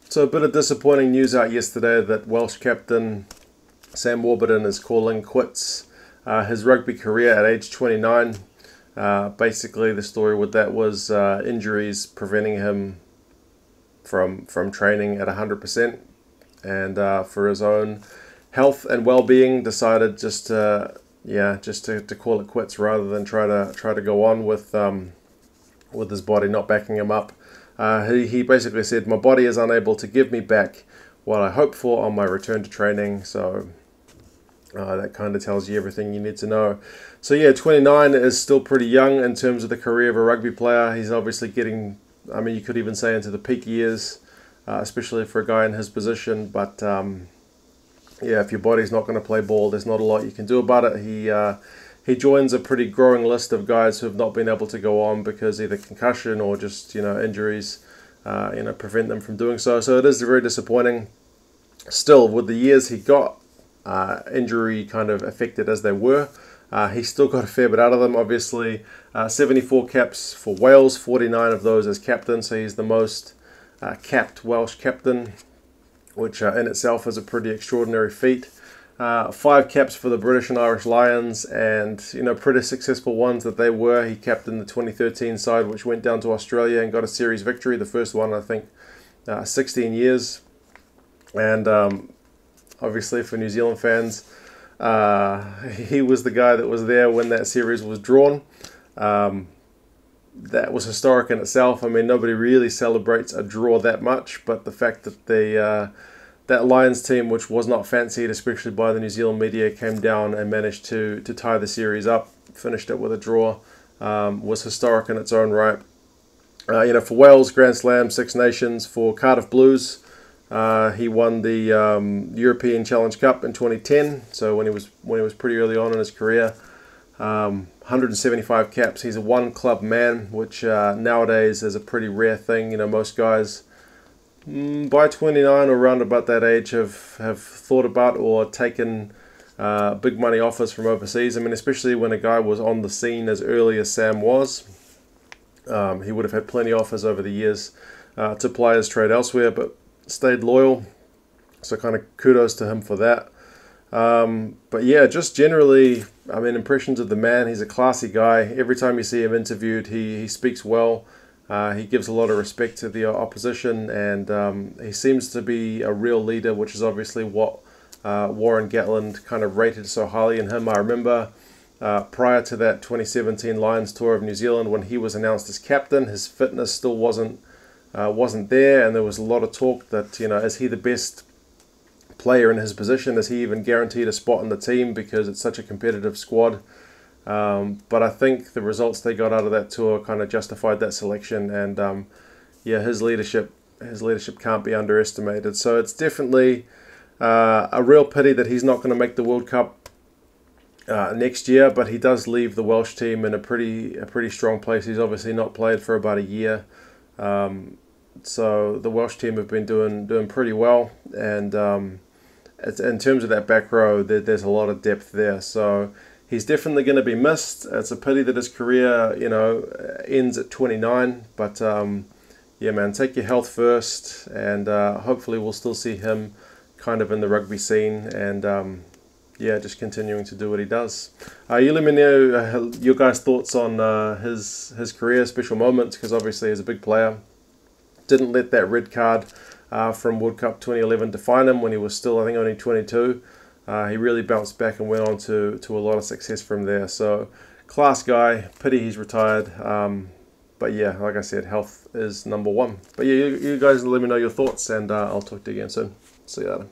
So a bit of disappointing news out yesterday that Welsh captain Sam Warburton is calling quits his rugby career at age 29. Basically, the story with that was injuries preventing him from training at 100%, and for his own health and well-being, decided just to call it quits rather than try to go on with his body not backing him up. He basically said, "My body is unable to give me back what I hope for on my return to training." So that kind of tells you everything you need to know. So yeah, 29 is still pretty young in terms of the career of a rugby player. He's obviously getting, I mean, you could even say into the peak years, especially for a guy in his position. But yeah, if your body's not going to play ball, there's not a lot you can do about it. He joins a pretty growing list of guys who have not been able to go on because either concussion or just injuries prevent them from doing so. So it is very disappointing. Still, with the years he got injury kind of affected as they were, he still got a fair bit out of them. Obviously, 74 caps for Wales, 49 of those as captain. So he's the most capped Welsh captain, which in itself is a pretty extraordinary feat. 5 caps for the British and Irish Lions, and pretty successful ones that they were. He captained the 2013 side, which went down to Australia and got a series victory, the first one I think 16 years. And obviously for New Zealand fans, he was the guy that was there when that series was drawn. That was historic in itself. I mean, nobody really celebrates a draw that much, but the fact that that Lions team, which was not fancied, especially by the New Zealand media, came down and managed to tie the series up, finished it with a draw, was historic in its own right. For Wales, Grand Slam, Six Nations. For Cardiff Blues, he won the European Challenge Cup in 2010. So when he was pretty early on in his career, 175 caps. He's a one-club man, which nowadays is a pretty rare thing. Most guys by 29 or around about that age have thought about or taken big money offers from overseas. I mean, especially when a guy was on the scene as early as Sam was, he would have had plenty of offers over the years to ply his trade elsewhere, but stayed loyal. So kind of kudos to him for that. But yeah, just generally, I mean, impressions of the man. He's a classy guy. Every time you see him interviewed, he speaks well. He gives a lot of respect to the opposition, and he seems to be a real leader, which is obviously what Warren Gatland kind of rated so highly in him. I remember prior to that 2017 Lions tour of New Zealand, when he was announced as captain, his fitness still wasn't there, and there was a lot of talk that, is he the best player in his position? Is he even guaranteed a spot in the team because it's such a competitive squad? But I think the results they got out of that tour kind of justified that selection, and his leadership can't be underestimated. So it's definitely a real pity that he's not going to make the World Cup next year, but he does leave the Welsh team in a pretty strong place. He's obviously not played for about a year, so the Welsh team have been doing pretty well, and in terms of that back row, there's a lot of depth there. So he's definitely going to be missed. It's a pity that his career, ends at 29. But yeah, man, take your health first, and hopefully we'll still see him kind of in the rugby scene, and just continuing to do what he does. You let me know your guys' thoughts on his career, special moments, because obviously he's a big player. Didn't let that red card from World Cup 2011 define him when he was still, I think, only 22. He really bounced back and went on to a lot of success from there. So, class guy. Pity he's retired. But yeah, like I said, health is number one. But yeah, you guys let me know your thoughts, and I'll talk to you again soon. See you later.